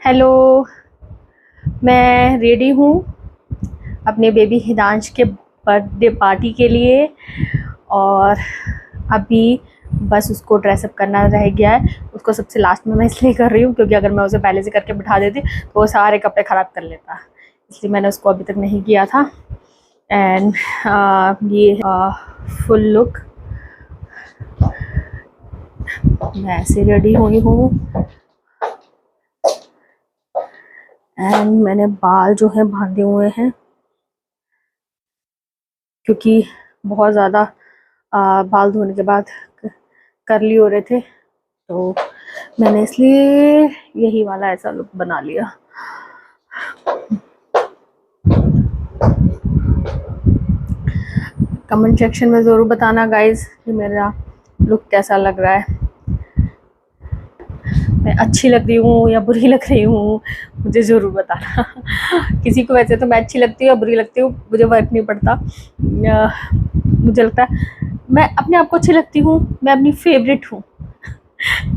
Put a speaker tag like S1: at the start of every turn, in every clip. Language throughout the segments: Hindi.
S1: हेलो। मैं रेडी हूँ अपने बेबी हिदांश के बर्थडे पार्टी के लिए और अभी बस उसको ड्रेसअप करना रह गया है। उसको सबसे लास्ट में मैं इसलिए कर रही हूँ क्योंकि अगर मैं उसे पहले से करके बिठा देती तो वो सारे कपड़े ख़राब कर लेता, इसलिए मैंने उसको अभी तक नहीं किया था। एंड ये फुल लुक मैं ऐसे रेडी हुई हूँ एंड मैंने बाल जो है बांधे हुए हैं क्योंकि बहुत ज़्यादा बाल धोने के बाद कर्ली हो रहे थे, तो मैंने इसलिए यही वाला ऐसा लुक बना लिया। कमेंट सेक्शन में ज़रूर बताना गाइस कि मेरा लुक कैसा लग रहा है, मैं अच्छी लग रही हूँ या बुरी लग रही हूँ, मुझे ज़रूर बताना। किसी को वैसे तो मैं अच्छी लगती हूँ या बुरी लगती हूँ मुझे फ़र्क नहीं पड़ता। मुझे लगता है मैं अपने आप को अच्छी लगती हूँ, मैं अपनी फेवरेट हूँ,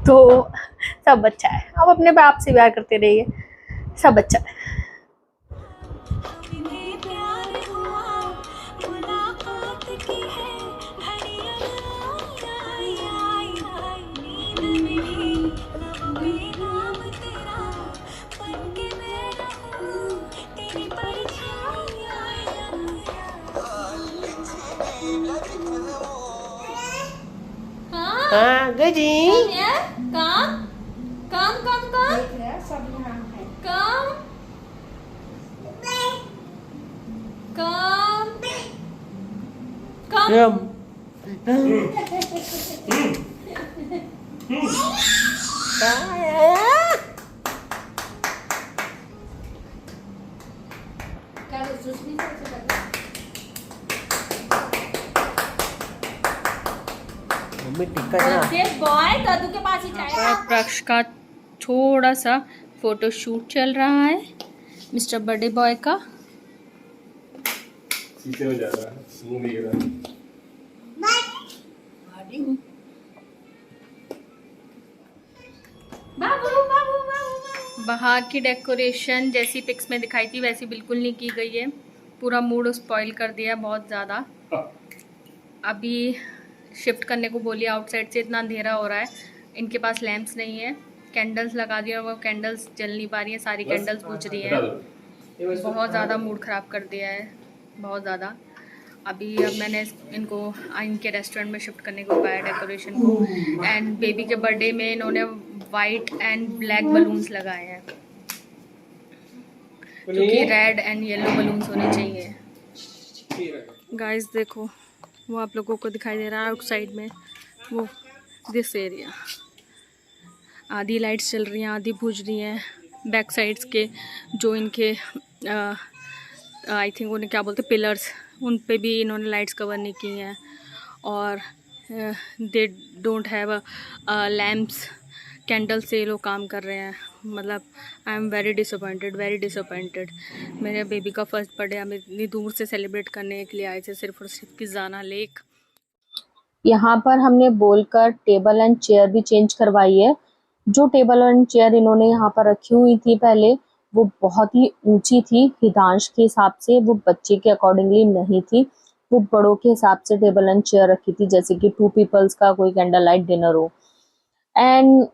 S1: तो सब अच्छा है। आप अपने आप से प्यार करते रहिए, सब अच्छा है।
S2: हाँ गजी
S3: काम काम काम काम काम काम काम बॉय दादू के पास ही जाएगा।
S1: प्रक्ष का थोड़ा सा फोटो शूट चल रहा है मिस्टर बर्थडे बॉय का।
S4: शीशे में जा रहा है, मुंह दिख रहा है।
S3: बाबू बाबू बाबू
S1: बाहर की डेकोरेशन जैसी पिक्स में दिखाई थी वैसी बिल्कुल नहीं की गई है, पूरा मूड स्पॉइल कर दिया है बहुत ज़्यादा। अभी शिफ्ट करने को बोलिए, आउटसाइड से इतना अंधेरा हो रहा है, इनके पास लैंप्स नहीं है। कैंडल्स लगा दिया, वो कैंडल्स जल नहीं पा रही है, सारी कैंडल्स बुझ रही है। बहुत ज़्यादा मूड ख़राब कर दिया है, बहुत ज़्यादा। अब मैंने इनको इनके रेस्टोरेंट में शिफ्ट करने को कहा है डेकोरेशन को। एंड बेबी के बर्थडे में इन्होंने वाइट एंड ब्लैक बलून्स लगाए हैं क्योंकि रेड एंड येलो बलून्स होने चाहिए। गाइस देखो, वो आप लोगों को दिखाई दे रहा है आउटसाइड में, वो दिस एरिया। आधी लाइट्स चल रही हैं, आधी बुझ रही हैं। बैक साइड्स के जो इनके आई थिंक उन्हें क्या बोलते पिलर्स, उन पे भी इन्होंने लाइट्स कवर नहीं की हैं। और they don't have lamps, candle से ये लोग काम कर रहे हैं। मतलब आई एम वेरी डिसअपॉइंटेड। मेरे बेबी का फर्स्ट बर्थडे हम इतनी दूर से सेलिब्रेट करने के लिए आए थे, सिर्फ और सिर्फ किज़ाना लेक। यहाँ पर हमने बोलकर टेबल एंड चेयर भी चेंज करवाई है। जो टेबल एंड चेयर इन्होंने यहाँ पर रखी हुई थी पहले, वो बहुत ही ऊंची थी हिदांश के हिसाब से, वो बच्चे के अकॉर्डिंगली नहीं थी, वो बड़ों के हिसाब से टेबल एंड चेयर रखी थी, जैसे कि 2 पीपल्स का कोई कैंडल लाइट डिनर हो। एंड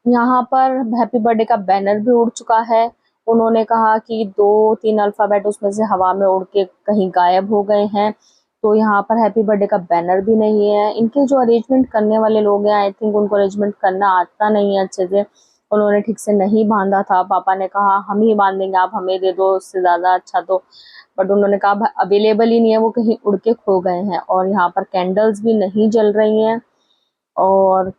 S1: यहाँ पर हैप्पी बर्थडे का बैनर भी उड़ चुका है। उन्होंने कहा कि 2-3 अल्फ़ाबेट उसमें से हवा में उड़ के कहीं गायब हो गए हैं, तो यहाँ पर हैप्पी बर्थडे का बैनर भी नहीं है। इनके जो अरेंजमेंट करने वाले लोग हैं, आई थिंक उनको अरेंजमेंट करना आता नहीं है अच्छे से, उन्होंने ठीक से नहीं बांधा था। पापा ने कहा हम ही बांध देंगे, आप हमें दे दो, उससे ज़्यादा अच्छा तो, बट उन्होंने कहा अवेलेबल ही नहीं है, वो कहीं उड़ के खो गए हैं। और यहाँ पर कैंडल्स भी नहीं जल रही हैं, और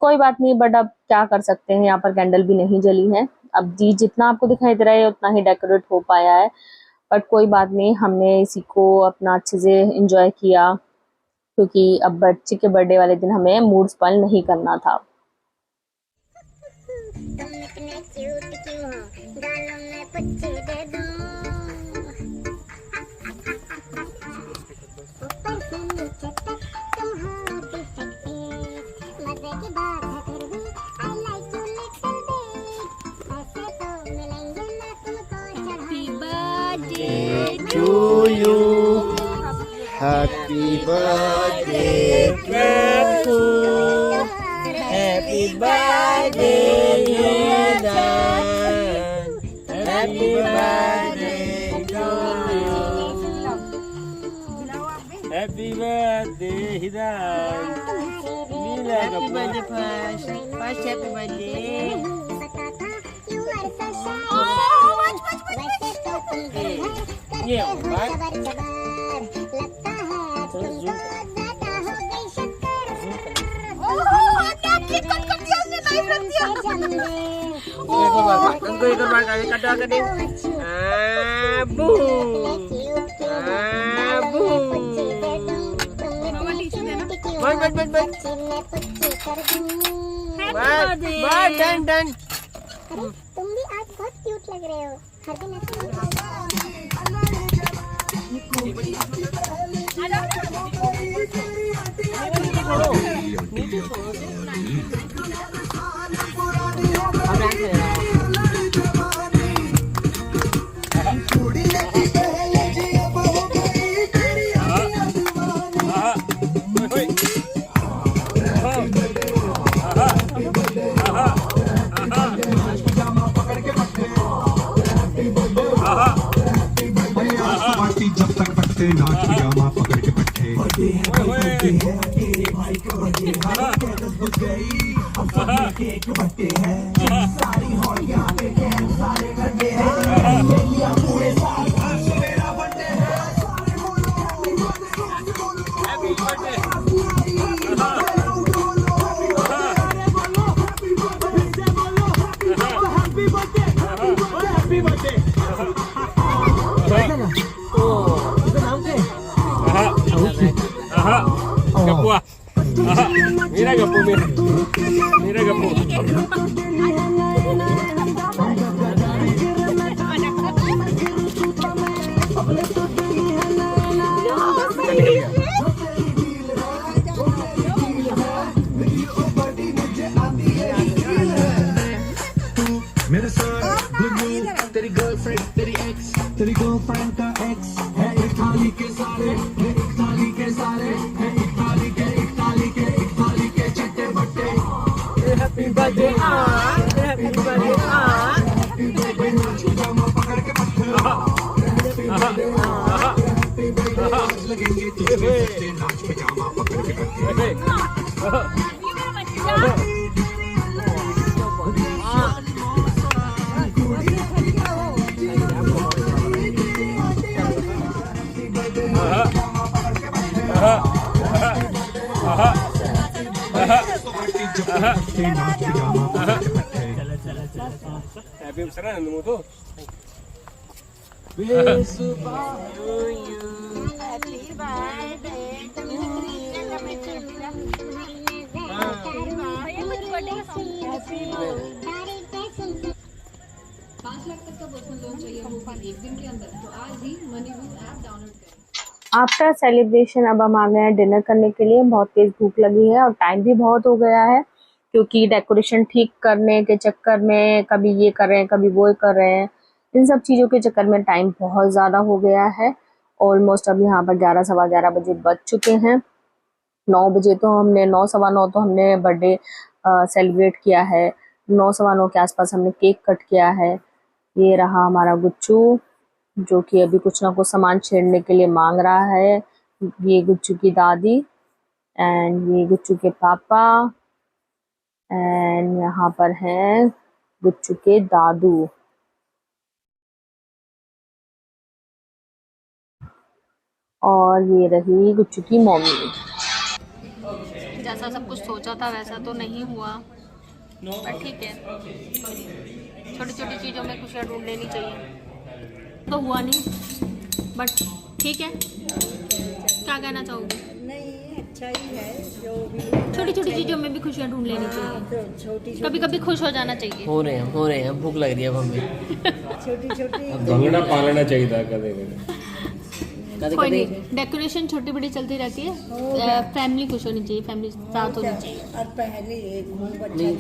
S1: कोई बात नहीं, बट अब क्या कर सकते हैं, यहाँ पर कैंडल भी नहीं जली है। अब जी जितना आपको दिखाई दे रहा है उतना ही डेकोरेट हो पाया है, बट कोई बात नहीं, हमने इसी को अपना अच्छे से एंजॉय किया क्योंकि अब बच्चे के बर्थडे वाले दिन हमें मूड स्पॉइल नहीं करना था।
S2: Happy birthday to you. Happy birthday, Hidan. Happy birthday to you. Happy birthday, Hidan. Happy birthday, First. First, happy birthday. ये बात डन।
S5: तुम भी आज बहुत क्यूट लग रहे हो। हर दिन ऐसे
S6: जब तक बटते नाच पजामा पकड़ के बैठे
S4: गप्पू मेरा गप्पू मेरा गप्पू
S6: मेरे साथ तेरी गर्लफ्रेंड तेरी एक्स तेरी गर्लफ्रेंड का एक्स है एक थाली के सारे है एक थाली के सारे है एक थाली के एक थाली के एक थाली के चट्टे बट्टे happy birthday happy birthday happy birthday नाच पजामा पकड़ के बैठे हैप्पी बर्थडे आज लगेंगे तुझे नाच पजामा पकड़ के बैठे
S4: हैप्पी बर्थडे नंदू तो
S1: आफ्टर सेलिब्रेशन अब हम आ गए हैं डिनर करने के लिए। बहुत तेज भूख लगी है और टाइम भी बहुत हो गया है, क्योंकि डेकोरेशन ठीक करने के चक्कर में कभी ये कर रहे हैं कभी वो कर रहे हैं, इन सब चीज़ों के चक्कर में टाइम बहुत ज़्यादा हो गया है। ऑलमोस्ट अब यहाँ पर 11 सवा 11 बजे बज चुके हैं। 9 बजे तो हमने 9 सवा 9 तो हमने बर्थडे सेलिब्रेट किया है। 9 सवा 9 के आसपास हमने केक कट किया है। ये रहा हमारा गुच्चू, जो कि अभी कुछ ना कुछ सामान छेड़ने के लिए मांग रहा है। ये गुच्चू की दादी एंड ये गुच्चू के पापा एंड यहाँ पर हैं गुच्चू के दादू। और ये रही गुच्चू की मम्मी। जैसा सब कुछ सोचा था वैसा तो नहीं हुआ, पर ठीक है, छोटी छोटी चीज़ों में खुशियाँ ढूंढ लेनी चाहिए। तो हुआ नहीं, बट ठीक है। क्या कहना चाहोगे?
S7: नहीं, अच्छा ही है जो भी।
S1: छोटी छोटी चीज़ों में भी खुशियाँ ढूंढ लेनी चाहिए, कभी कभी खुश हो जाना चाहिए।
S2: हो रहे हैं भूख लग रही है अब हमें।
S7: छोटी छोटी
S4: भंगड़ा पालना चाहिए था कदे
S1: कोई नहीं, डेकोरेशन छोटी बड़ी चलती रहती है। फैमिली खुश होनी चाहिए, फैमिली साथ होनी चाहिए।
S7: और पहले एक खूब अच्छा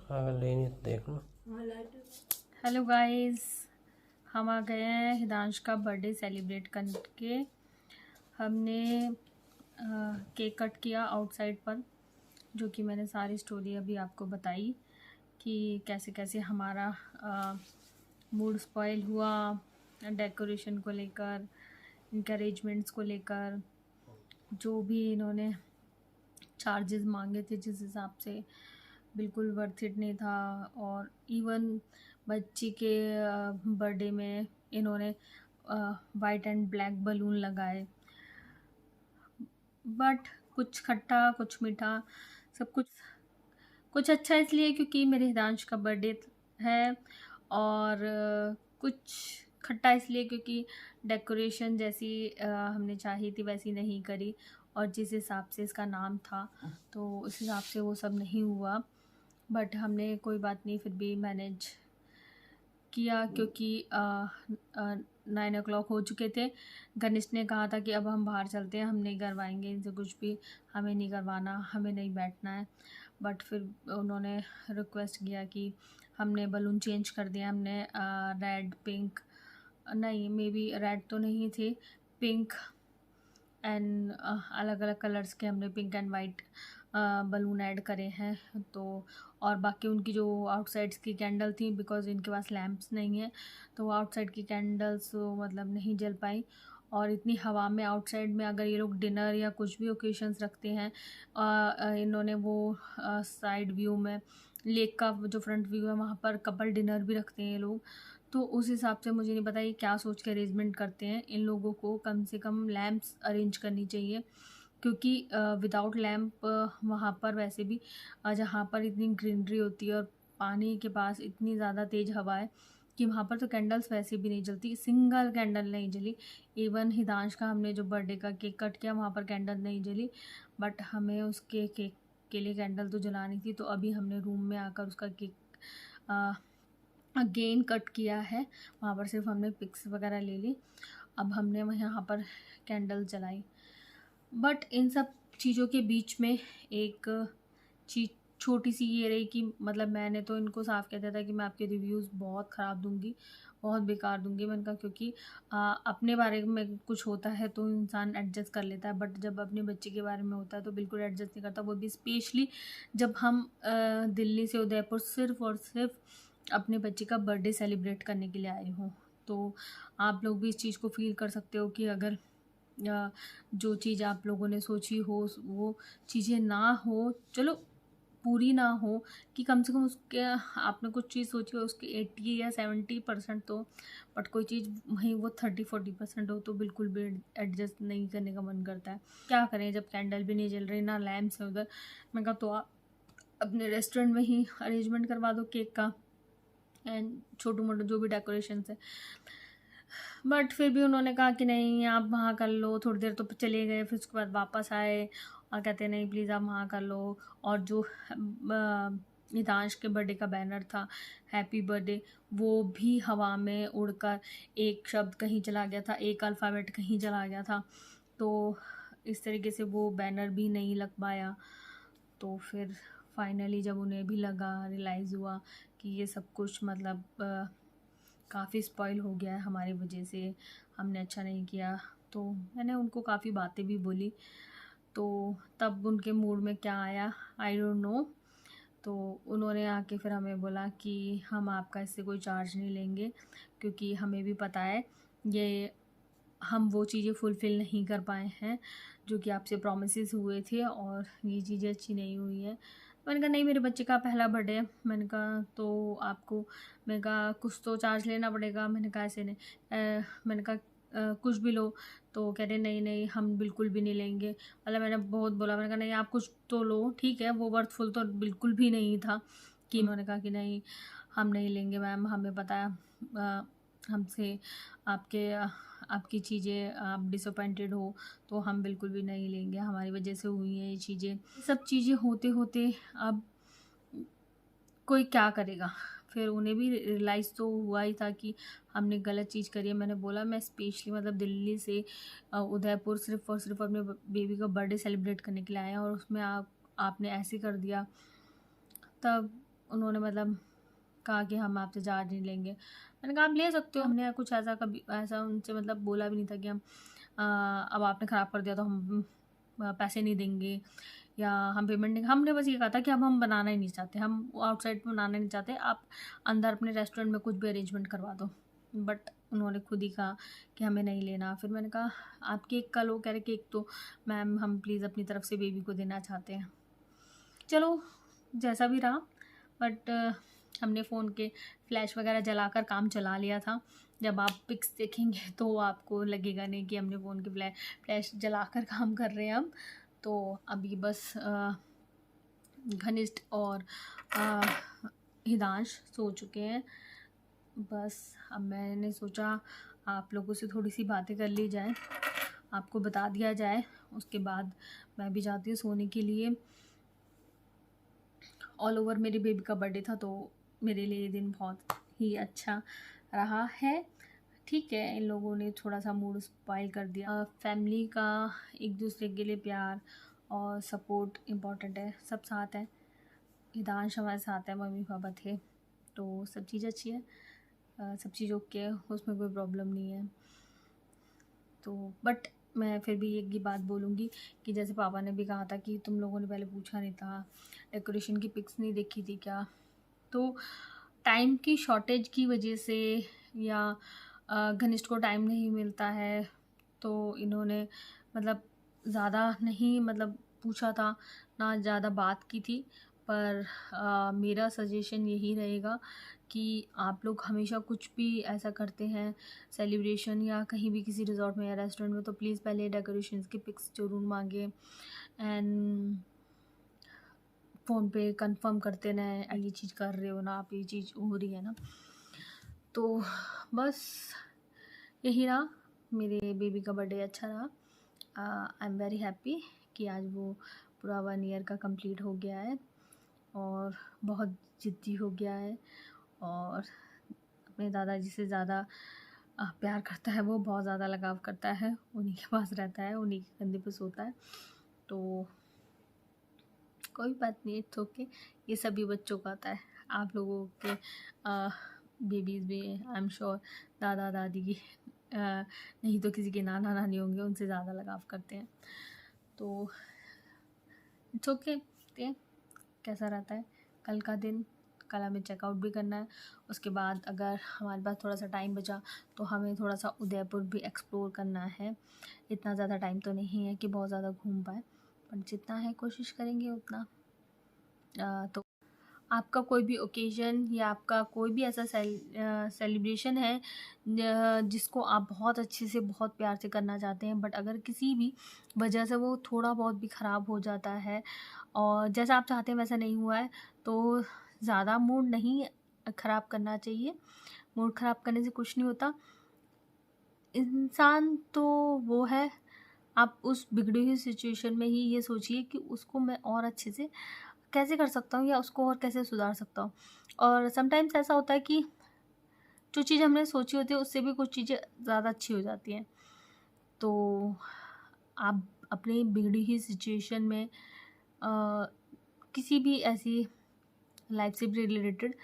S7: था।
S2: लेनी देख लो।
S1: हेलो गाइस, हम आ गए हैं हिदांश का बर्थडे सेलिब्रेट करके। हमने केक कट किया आउटसाइड पर, जो कि मैंने सारी स्टोरी अभी आपको बताई कि कैसे कैसे हमारा मूड स्पॉइल हुआ डेकोरेशन को लेकर, इनके अरेंजमेंट्स को लेकर, जो भी इन्होंने चार्जेस मांगे थे जिस हिसाब से बिल्कुल वर्थ इट नहीं था। और इवन बच्ची के बर्थडे में इन्होंने वाइट एंड ब्लैक बलून लगाए, बट कुछ खट्टा कुछ मीठा सब कुछ अच्छा इसलिए क्योंकि मेरे हिदांश का बर्थडे है, और कुछ खट्टा इसलिए क्योंकि डेकोरेशन जैसी हमने चाही थी वैसी नहीं करी, और जिस हिसाब से इसका नाम था तो उस हिसाब से वो सब नहीं हुआ। बट हमने कोई बात नहीं, फिर भी मैनेज किया क्योंकि 9 o'clock हो चुके थे। गणेश ने कहा था कि अब हम बाहर चलते हैं, हम नहीं करवाएंगे इनसे कुछ भी, हमें नहीं करवाना, हमें नहीं बैठना है। बट फिर उन्होंने रिक्वेस्ट किया कि हमने बलून चेंज कर दिया, हमने रेड पिंक नहीं, मे बी रेड तो नहीं थे, पिंक एंड अलग अलग कलर्स के हमने pink and white balloon add करे हैं। तो और बाकी उनकी जो आउटसाइड्स की कैंडल थी, बिकॉज इनके पास लैंप्स नहीं है तो वो आउटसाइड की कैंडल्स मतलब नहीं जल पाई। और इतनी हवा में आउटसाइड में अगर ये लोग डिनर या कुछ भी ओकेशंस रखते हैं, इन्होंने वो साइड व्यू में लेक का जो फ्रंट व्यू है वहाँ पर कपल डिनर भी रखते हैं ये लोग। तो उस हिसाब से मुझे नहीं पता ये क्या सोच के अरेंजमेंट करते हैं। इन लोगों को कम से कम लैंप्स अरेंज करनी चाहिए, क्योंकि विदाउट लैंप वहाँ पर वैसे भी जहाँ पर इतनी ग्रीनरी होती है और पानी के पास इतनी ज़्यादा तेज़ हवा है कि वहाँ पर तो कैंडल्स वैसे भी नहीं जलती, सिंगल कैंडल नहीं जली। इवन हिदांश का हमने जो बर्थडे का केक कट किया वहाँ पर कैंडल नहीं जली, बट हमें उसके केक के लिए कैंडल तो जलानी थी। तो अभी हमने रूम में आकर उसका केक अगेन कट किया है, वहाँ पर सिर्फ हमने पिक्स वगैरह ले ली। अब हमने यहाँ पर कैंडल जलाई। बट इन सब चीज़ों के बीच में एक चीज़ छोटी सी ये रही कि मतलब मैंने तो इनको साफ कह दिया था कि मैं आपके रिव्यूज़ बहुत ख़राब दूंगी, बहुत बेकार दूंगी। मैंने कहा क्योंकि अपने बारे में कुछ होता है तो इंसान एडजस्ट कर लेता है, बट जब अपने बच्चे के बारे में होता है तो बिल्कुल एडजस्ट नहीं करता। वो भी स्पेशली जब हम दिल्ली से उदयपुर सिर्फ़ और सिर्फ अपने बच्चे का बर्थडे सेलिब्रेट करने के लिए आए हों। तो आप लोग भी इस चीज़ को फील कर सकते हो कि अगर जो चीज़ आप लोगों ने सोची हो वो चीज़ें ना हो, चलो पूरी ना हो, कि कम से कम उसके आपने कुछ चीज़ सोची हो उसके 80 या 70% तो, बट कोई चीज़ वहीं वो 30-40% हो तो बिल्कुल भी एडजस्ट नहीं करने का मन करता है। क्या करें जब कैंडल भी नहीं जल रही, ना लैम्प्स है उधर। मैं कहा तो आप अपने रेस्टोरेंट में ही अरेंजमेंट करवा दो केक का एंड छोटू मोटू जो भी डेकोरेशन है। बट फिर भी उन्होंने कहा कि नहीं आप वहाँ कर लो। थोड़ी देर तो चले गए, फिर उसके बाद वापस आए और कहते नहीं प्लीज़ आप वहाँ कर लो। और जो हिदांश के बर्थडे का बैनर था हैप्पी बर्थडे, वो भी हवा में उड़कर एक शब्द कहीं चला गया था, एक अल्फ़ाबेट कहीं चला गया था। तो इस तरीके से वो बैनर भी नहीं लग पाया। तो फिर फाइनली जब उन्हें भी लगा, रियलाइज़ हुआ कि ये सब कुछ मतलब काफ़ी स्पॉइल हो गया है हमारी वजह से, हमने अच्छा नहीं किया। तो मैंने उनको काफ़ी बातें भी बोली। तो तब उनके मूड में क्या आया आई डोंट नो। तो उन्होंने आके फिर हमें बोला कि हम आपका इससे कोई चार्ज नहीं लेंगे, क्योंकि हमें भी पता है ये हम वो चीज़ें फुलफ़िल नहीं कर पाए हैं जो कि आपसे प्रॉमिसेस हुए थे, और ये चीज़ें अच्छी नहीं हुई है। मैंने कहा नहीं मेरे बच्चे का पहला बर्थडे है। मैंने कहा तो आपको, मैंने कहा कुछ तो चार्ज लेना पड़ेगा। मैंने कहा ऐसे नहीं, मैंने कहा कुछ भी लो। तो कह रहे नहीं नहीं हम बिल्कुल भी नहीं लेंगे। मतलब मैंने बहुत बोला, मैंने कहा नहीं आप कुछ तो लो, ठीक है। वो वर्थफुल तो बिल्कुल भी नहीं था कि उन्होंने कहा कि नहीं हम नहीं लेंगे मैम, हमें पता है हमसे आपकी चीज़ें आप डिसअपॉइंटेड हो तो हम बिल्कुल भी नहीं लेंगे, हमारी वजह से हुई हैं ये चीज़ें। सब चीज़ें होते होते अब कोई क्या करेगा। फिर उन्हें भी रियलाइज़ तो हुआ ही था कि हमने गलत चीज़ करी है। मैंने बोला मैं स्पेशली मतलब दिल्ली से उदयपुर सिर्फ़ और सिर्फ अपने बेबी का बर्थडे सेलिब्रेट करने के लिए आए हैं, और उसमें आपने ऐसे कर दिया। तब उन्होंने मतलब कहा कि हम आपसे चार्ज नहीं लेंगे। मैंने कहा आप ले सकते हो, हमने कुछ ऐसा कभी ऐसा उनसे मतलब बोला भी नहीं था कि हम अब आपने ख़राब कर दिया तो हम पैसे नहीं देंगे या हम पेमेंट नहीं। हमने बस ये कहा था कि अब हम बनाना ही नहीं चाहते, हम आउटसाइड बनाना नहीं चाहते, आप अंदर अपने रेस्टोरेंट में कुछ भी अरेंजमेंट करवा दो। बट उन्होंने खुद ही कहा कि हमें नहीं लेना। फिर मैंने कहा आप केक का लो, कह रहे केक तो मैम हम प्लीज़ अपनी तरफ से बेबी को देना चाहते हैं। चलो जैसा भी रहा, बट हमने फ़ोन के फ्लैश वगैरह जलाकर काम चला लिया था। जब आप पिक्स देखेंगे तो आपको लगेगा नहीं कि हमने फ़ोन के फ्लैश जलाकर काम कर रहे हैं हम। तो अभी बस घनिष्ठ और हिदांश सो चुके हैं। बस अब मैंने सोचा आप लोगों से थोड़ी सी बातें कर ली जाए, आपको बता दिया जाए, उसके बाद मैं भी जाती हूँ सोने के लिए। ऑल ओवर मेरी बेबी का बर्थडे था तो मेरे लिए ये दिन बहुत ही अच्छा रहा है। ठीक है, इन लोगों ने थोड़ा सा मूड स्पॉइल कर दिया। फैमिली का एक दूसरे के लिए प्यार और सपोर्ट इम्पॉर्टेंट है, सब साथ है। हिदांश हमारे साथ है, मम्मी पापा थे, तो सब चीज़ अच्छी है, सब चीज़ ओके है, उसमें कोई प्रॉब्लम नहीं है। तो बट मैं फिर भी एक ही बात बोलूँगी कि जैसे पापा ने भी कहा था कि तुम लोगों ने पहले पूछा नहीं था, डेकोरेशन की पिक्स नहीं देखी थी क्या, तो टाइम की शॉर्टेज की वजह से या घनिष्ठ को टाइम नहीं मिलता है, तो इन्होंने मतलब ज़्यादा नहीं मतलब पूछा था ना, ज़्यादा बात की थी। पर मेरा सजेशन यही रहेगा कि आप लोग हमेशा कुछ भी ऐसा करते हैं सेलिब्रेशन या कहीं भी किसी रिजॉर्ट में या रेस्टोरेंट में, तो प्लीज़ पहले डेकोरेशंस की पिक्स ज़रूर मांगे एंड फ़ोन पे कंफर्म करते रहें ये चीज़ कर रहे हो ना आप, ये चीज़ हो रही है ना। तो बस यही रहा, मेरे बेबी का बर्थडे अच्छा रहा। आई एम वेरी हैप्पी कि आज वो पूरा 1 ईयर का कंप्लीट हो गया है और बहुत ज़िद्दी हो गया है और अपने दादाजी से ज़्यादा प्यार करता है, वो बहुत ज़्यादा लगाव करता है, उन्हीं के पास रहता है, उन्हीं के कंधे पे सोता है। तो कोई बात नहीं, इट्स ओके, ये सभी बच्चों का आता है। आप लोगों के बेबीज़ भी आई एम श्योर दादा दादी नहीं तो किसी के नाना नानी होंगे, उनसे ज़्यादा लगाव करते हैं। तो इट्स ओके, कैसा रहता है कल का दिन। कल हमें चेकआउट भी करना है, उसके बाद अगर हमारे पास थोड़ा सा टाइम बचा तो हमें थोड़ा सा उदयपुर भी एक्सप्लोर करना है। इतना ज़्यादा टाइम तो नहीं है कि बहुत ज़्यादा घूम पाए, पर जितना है कोशिश करेंगे उतना। तो आपका कोई भी ओकेज़न या आपका कोई भी ऐसा सेलिब्रेशन है जिसको आप बहुत अच्छे से बहुत प्यार से करना चाहते हैं, बट अगर किसी भी वजह से वो थोड़ा बहुत भी ख़राब हो जाता है और जैसा आप चाहते हैं वैसा नहीं हुआ है, तो ज़्यादा मूड नहीं ख़राब करना चाहिए। मूड ख़राब करने से कुछ नहीं होता, इंसान तो वो है। आप उस बिगड़ी हुई सिचुएशन में ही ये सोचिए कि उसको मैं और अच्छे से कैसे कर सकता हूँ या उसको और कैसे सुधार सकता हूँ। और समटाइम्स ऐसा होता है कि जो चीज़ हमने सोची होती है उससे भी कुछ चीज़ें ज़्यादा अच्छी हो जाती हैं। तो आप अपनी बिगड़ी हुई सिचुएशन में किसी भी ऐसी लाइफ से रिलेटेड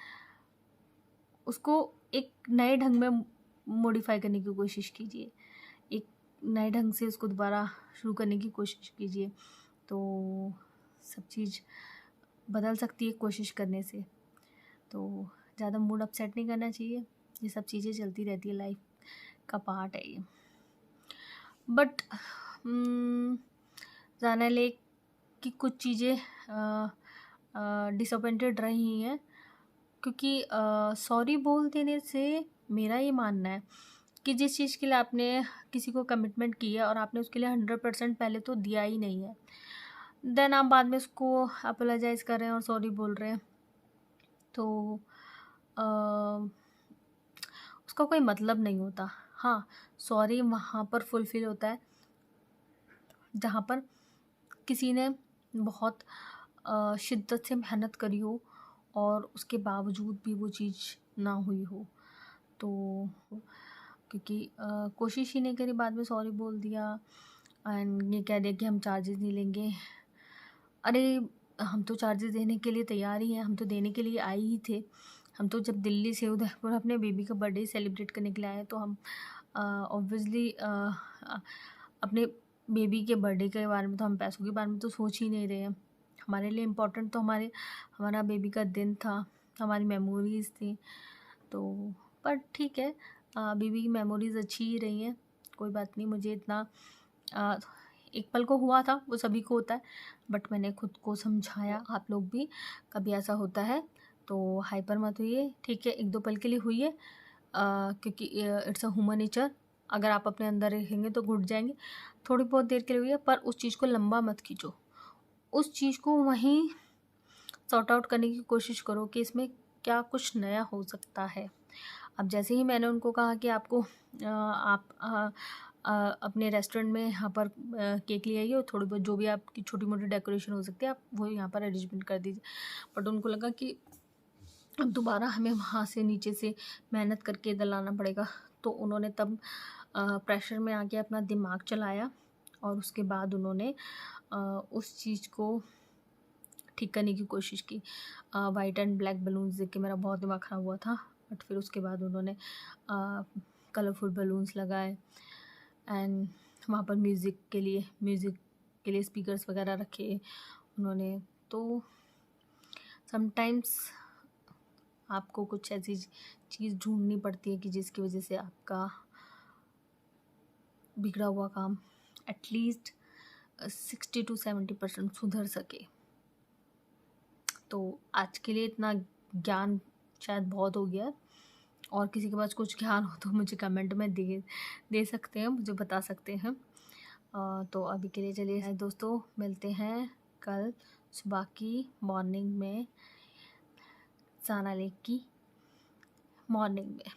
S1: उसको एक नए ढंग में मॉडिफाई करने की कोशिश कीजिए, एक नए ढंग से उसको दोबारा शुरू करने की कोशिश कीजिए, तो सब चीज़ बदल सकती है कोशिश करने से। तो ज़्यादा मूड अपसेट नहीं करना चाहिए, ये सब चीज़ें चलती रहती है, लाइफ का पार्ट है ये। बट जाने ले कि कुछ चीज़ें डिसअपॉइंटेड रही हैं, क्योंकि सॉरी बोल देने से मेरा ये मानना है कि जिस चीज़ के लिए आपने किसी को कमिटमेंट की है और आपने उसके लिए 100% पहले तो दिया ही नहीं है, देन आप बाद में उसको अपोलोजाइज़ कर रहे हैं और सॉरी बोल रहे हैं, तो उसका कोई मतलब नहीं होता। हाँ, सॉरी वहाँ पर फुलफ़िल होता है जहाँ पर किसी ने बहुत शिद्दत से मेहनत करी हो और उसके बावजूद भी वो चीज़ ना हुई हो, तो क्योंकि कोशिश ही नहीं करी, बाद में सॉरी बोल दिया एंड ये कह दिया कि हम चार्जेस नहीं लेंगे। अरे हम तो चार्जेस देने के लिए तैयार ही हैं, हम तो देने के लिए आए ही थे, हम तो जब दिल्ली से उदयपुर अपने बेबी का बर्थडे सेलिब्रेट करने के लिए आए, तो हम ऑब्वियसली अपने बेबी के बर्थडे के बारे में, तो हम पैसों के बारे में तो सोच ही नहीं रहे हैं। हमारे लिए इम्पोर्टेंट तो हमारा बेबी का दिन था, हमारी मेमोरीज़ थी। तो पर ठीक है, बेबी की मेमोरीज़ अच्छी ही रही हैं, कोई बात नहीं। मुझे इतना एक पल को हुआ था, वो सभी को होता है, बट मैंने खुद को समझाया, आप लोग भी कभी ऐसा होता है तो हाइपर मत होइए, ठीक है। 1-2 पल के लिए हुई है, क्योंकि इट्स अ ह्यूमन नेचर। अगर आप अपने अंदर रहेंगे तो घुट जाएंगे। थोड़ी बहुत देर के लिए हुई है, पर उस चीज़ को लंबा मत खींचो, उस चीज़ को वहीं सॉर्ट आउट करने की कोशिश करो कि इसमें क्या कुछ नया हो सकता है। अब जैसे ही मैंने उनको कहा कि आपको आप अपने रेस्टोरेंट में यहाँ पर केक ले आइए और थोड़ी बहुत जो भी आपकी छोटी मोटी डेकोरेशन हो सकती है आप वो यहाँ पर अरेंजमेंट कर दीजिए, बट उनको लगा कि अब दोबारा हमें वहाँ से नीचे से मेहनत करके इधर लाना पड़ेगा। तो उन्होंने तब प्रेशर में आके अपना दिमाग चलाया और उसके बाद उन्होंने उस चीज़ को ठीक करने की कोशिश की। वाइट एंड ब्लैक बलून्स देख के मेरा बहुत दिमाग ख़राब हुआ था, बट फिर उसके बाद उन्होंने कलरफुल बलून्स लगाए एंड वहाँ पर म्यूज़िक के लिए स्पीकर्स वगैरह रखे उन्होंने। तो समटाइम्स आपको कुछ ऐसी चीज़ ढूंढनी पड़ती है कि जिसकी वजह से आपका बिगड़ा हुआ काम एटलीस्ट 60 to 70% सुधर सके। तो आज के लिए इतना ज्ञान शायद बहुत हो गया है, और किसी के पास कुछ ज्ञान हो तो मुझे कमेंट में दे सकते हैं, मुझे बता सकते हैं। तो अभी के लिए चलिए दोस्तों, मिलते हैं कल सुबह की मॉर्निंग में, साना लेक की मॉर्निंग में।